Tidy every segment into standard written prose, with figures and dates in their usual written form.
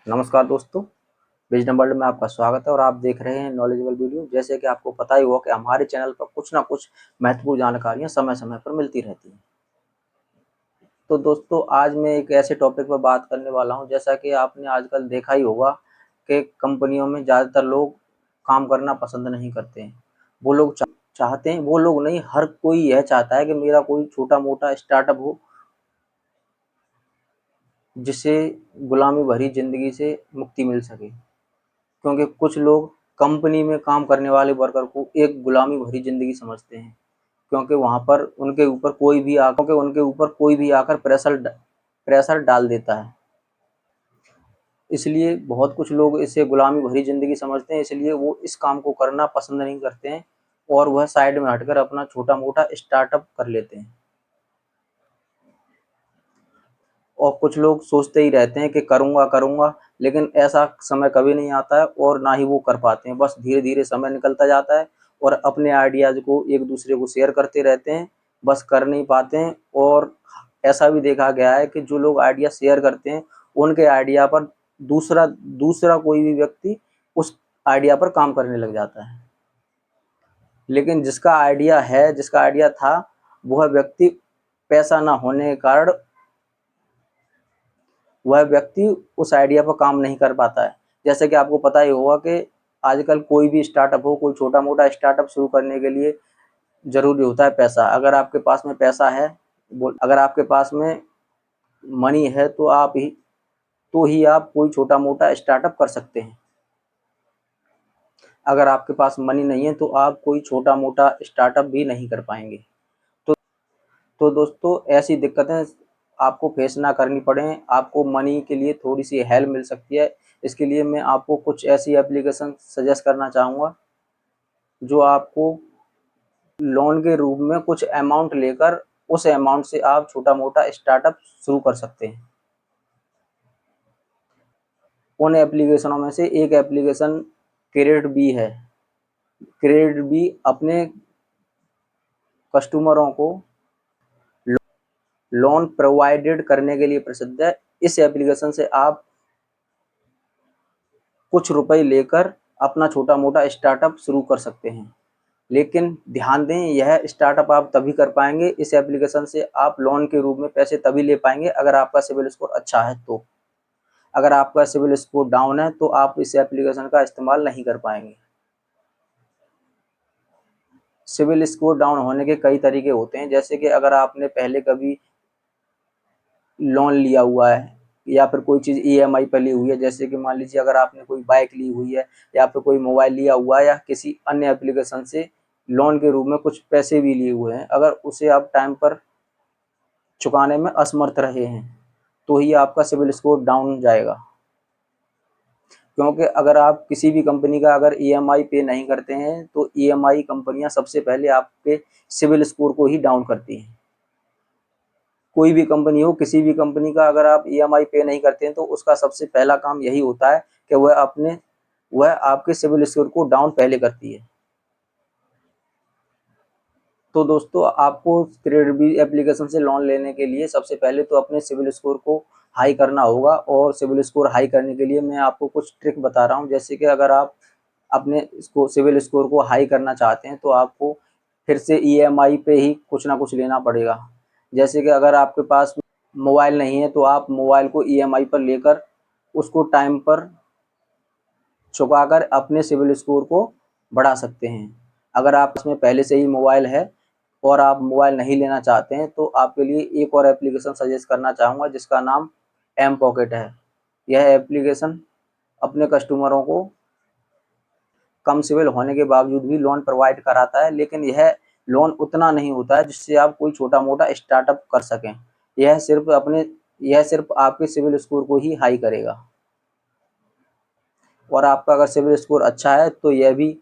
नमस्कार दोस्तों, wisdom world में आपका स्वागत है और आप देख रहे हैं नॉलेजेबल वीडियो। जैसे कि आपको पता ही होगा कि हमारे चैनल पर कुछ ना कुछ महत्वपूर्ण जानकारियां समय-समय पर मिलती रहती हैं। तो दोस्तों, आज मैं एक ऐसे टॉपिक पर बात करने वाला हूं, जैसा कि आपने आजकल देखा ही होगा कि कंपनियों में ज़्यादातर लोग काम करना पसंद नहीं करते हैं। वो लोग चाहते हैं, वो लोग नहीं, हर कोई यह चाहता है कि मेरा कोई छोटा-मोटा स्टार्टअप हो, जिससे गुलामी भरी ज़िंदगी से मुक्ति मिल सके। क्योंकि कुछ लोग कंपनी में काम करने वाले वर्कर को एक गुलामी भरी ज़िंदगी समझते हैं, क्योंकि वहाँ पर उनके ऊपर कोई भी आकर प्रेशर डाल देता है। इसलिए बहुत कुछ लोग इसे गुलामी भरी ज़िंदगी समझते हैं, इसलिए वो इस काम को करना पसंद नहीं करते हैं और वह साइड में हटकर अपना छोटा-मोटा स्टार्टअप कर लेते हैं। और कुछ लोग सोचते ही रहते हैं कि करूँगा, लेकिन ऐसा समय कभी नहीं आता है और ना ही वो कर पाते हैं। बस धीरे-धीरे समय निकलता जाता है और अपने आइडियाज़ को एक-दूसरे को शेयर करते रहते हैं, बस कर नहीं पाते हैं। और ऐसा भी देखा गया है कि जो लोग आइडिया शेयर करते हैं, उनके आइडिया पर दूसरा दूसरा कोई भी व्यक्ति उस आइडिया पर काम करने लग जाता है। लेकिन जिसका आइडिया था, वह व्यक्ति पैसा ना होने के कारण वह व्यक्ति उस आइडिया पर काम नहीं कर पाता है। जैसे कि आपको पता ही होगा कि आजकल कोई भी स्टार्टअप हो, कोई छोटा-मोटा स्टार्टअप शुरू करने के लिए ज़रूरी होता है पैसा। अगर आपके पास में पैसा है, अगर आपके पास में मनी है, तो ही आप कोई छोटा-मोटा स्टार्टअप कर सकते हैं। अगर आपके पास मनी नहीं है, तो आप कोई छोटा-मोटा स्टार्टअप भी नहीं कर पाएँगे। तो तो दोस्तों, ऐसी दिक्कतें आपको फेस ना करनी पड़े, आपको मनी के लिए थोड़ी-सी हेल्प मिल सकती है। इसके लिए मैं आपको कुछ ऐसी एप्लीकेशन सजेस्ट करना चाहूँगा, जो आपको लोन के रूप में कुछ अमाउंट लेकर उस अमाउंट से आप छोटा-मोटा स्टार्टअप शुरू कर सकते हैं। उन एप्लीकेशनों में से एक एप्लीकेशन क्रेडिट बी है। क्रेडिट बी अपने कस्टमरों को लोन प्रोवाइडेड करने के लिए प्रसिद्ध है। इस एप्लीकेशन से आप कुछ रुपए लेकर अपना छोटा-मोटा स्टार्टअप शुरू कर सकते हैं। लेकिन ध्यान दें, यह स्टार्टअप आप तभी कर पाएँगे, इस एप्लीकेशन से आप लोन के रूप में पैसे तभी ले पाएँगे अगर आपका सिबिल स्कोर अच्छा है तो। अगर आपका सिबिल स्कोर डाउन है तो आप इस एप्लीकेशन का इस्तेमाल नहीं कर पाएँगे। सिबिल स्कोर डाउन होने के कई तरीके होते हैं, जैसे कि अगर आपने पहले कभी लोन लिया हुआ है या फिर कोई चीज़ ईएमआई पे ली हुई है, जैसे कि मान लीजिए अगर आपने कोई बाइक ली हुई है या फिर कोई मोबाइल लिया हुआ है या किसी अन्य एप्लीकेशन से लोन के रूप में कुछ पैसे भी लिए हुए हैं, अगर उसे आप टाइम पर चुकाने में असमर्थ रहे हैं, तो ही आपका सिबिल स्कोर डाउन जाएगा। क्योंकि अगर आप किसी भी कंपनी का अगर ईएमआई पे नहीं करते हैं, तो ईएमआई कंपनियां सबसे पहले आपके सिबिल स्कोर को ही डाउन करती हैं। कोई भी कंपनी हो, किसी भी कंपनी का अगर आप ईएमआई पे नहीं करते हैं, तो उसका सबसे पहला काम यही होता है कि वह आपके सिबिल स्कोर को डाउन पहले करती है। तो दोस्तों, आपको क्रेडिट बी एप्लीकेशन से लोन लेने के लिए सबसे पहले तो अपने सिबिल स्कोर को हाई करना होगा और सिबिल स्कोर हाई करने के लिए मैं आपको कुछ ट्रिक बता रहा हूँ। जैसे कि अगर आप अपने इसको सिबिल स्कोर को हाई करना चाहते हैं, तो आपको फिर से ईएमआई पे ही कुछ ना कुछ लेना पड़ेगा। जैसे कि अगर आपके पास मोबाइल नहीं है, तो आप मोबाइल को ईएमआई पर लेकर उसको टाइम पर चुकाकर अपने सिबिल स्कोर को बढ़ा सकते हैं। अगर आप इसमें पहले से ही मोबाइल है और आप मोबाइल नहीं लेना चाहते हैं, तो आपके लिए एक और एप्लीकेशन सजेस्ट करना चाहूँगा, जिसका नाम एम पॉकेट है। यह एप्लीकेशन अपने कस्टमरों को कम सिबिल होने के बावजूद भी लोन प्रोवाइड कराता है, लेकिन यह लोन उतना नहीं होता है जिससे आप कोई छोटा-मोटा स्टार्टअप कर सकें। यह सिर्फ आपके सिबिल स्कोर को ही हाई करेगा। और आपका अगर सिबिल स्कोर अच्छा है, तो यह भी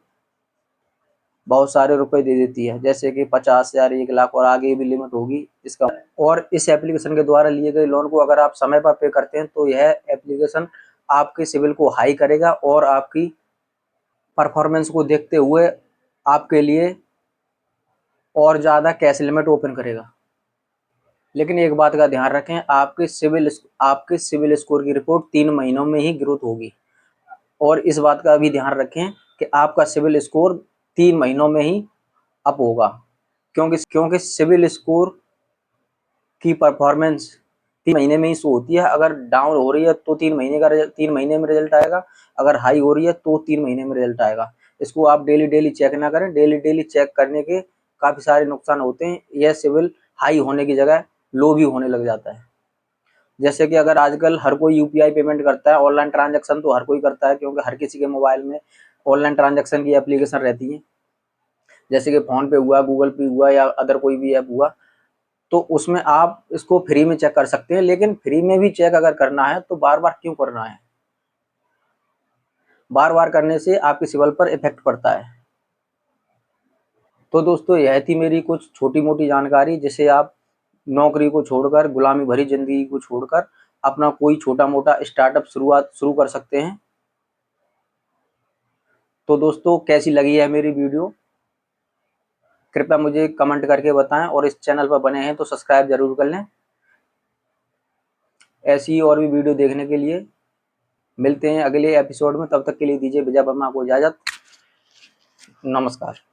बहुत सारे रुपए दे देती है, जैसे कि 50,000, 1 लाख और आगे भी लिमिट होगी इसका। और इस एप्लीकेशन के द्वारा लिए गए लोन को अगर आप समय पर पे करते हैं, तो यह एप्लीकेशन आपके सिबिल को हाई करेगा और आपकी परफॉर्मेंस को देखते हुए आपके लिए और ज़्यादा कैश लिमिट ओपन करेगा। लेकिन एक बात का ध्यान रखें, आपके सिविल स्कोर की रिपोर्ट 3 महीनों में ही ग्रोथ होगी। और इस बात का भी ध्यान रखें कि आपका सिविल स्कोर 3 महीनों में ही अप होगा, क्योंकि सिविल स्कोर की परफॉर्मेंस 3 महीने में ही शो होती है। अगर डाउन हो रही है तो 3 महीने में रिजल्ट आएगा, अगर हाई हो रही है तो 3 महीने में रिजल्ट आएगा। इसको आप डेली चेक ना करें, डेली चेक करने के काफ़ी सारे नुकसान होते हैं। यह सिविल हाई होने की जगह लो भी होने लग जाता है। जैसे कि अगर आजकल हर कोई यूपीआई पेमेंट करता है, ऑनलाइन ट्रांजैक्शन तो हर कोई करता है, क्योंकि हर किसी के मोबाइल में ऑनलाइन ट्रांजैक्शन की एप्लीकेशन रहती है। जैसे कि फ़ोन पे हुआ, गूगल पे हुआ या अदर कोई भी ऐप हुआ, तो उसमें आप इसको फ्री में चेक कर सकते हैं। लेकिन फ्री में भी चेक अगर करना है तो बार-बार क्यों करना है? बार-बार करने से आपके सिविल पर इफ़ेक्ट पड़ता है। तो दोस्तों, यह थी मेरी कुछ छोटी-मोटी जानकारी, जिसे आप नौकरी को छोड़कर, गुलामी भरी ज़िंदगी को छोड़कर अपना कोई छोटा-मोटा स्टार्टअप शुरू कर सकते हैं। तो दोस्तों, कैसी लगी है मेरी वीडियो? कृपया मुझे कमेंट करके बताएं, और इस चैनल पर बने हैं तो सब्सक्राइब ज़रूर कर लें। ऐसी ही और भी वीडियो देखने के लिए मिलते हैं अगले एपिसोड में। तब तक के लिए दीजिए विजय वर्मा को इजाज़त। नमस्कार।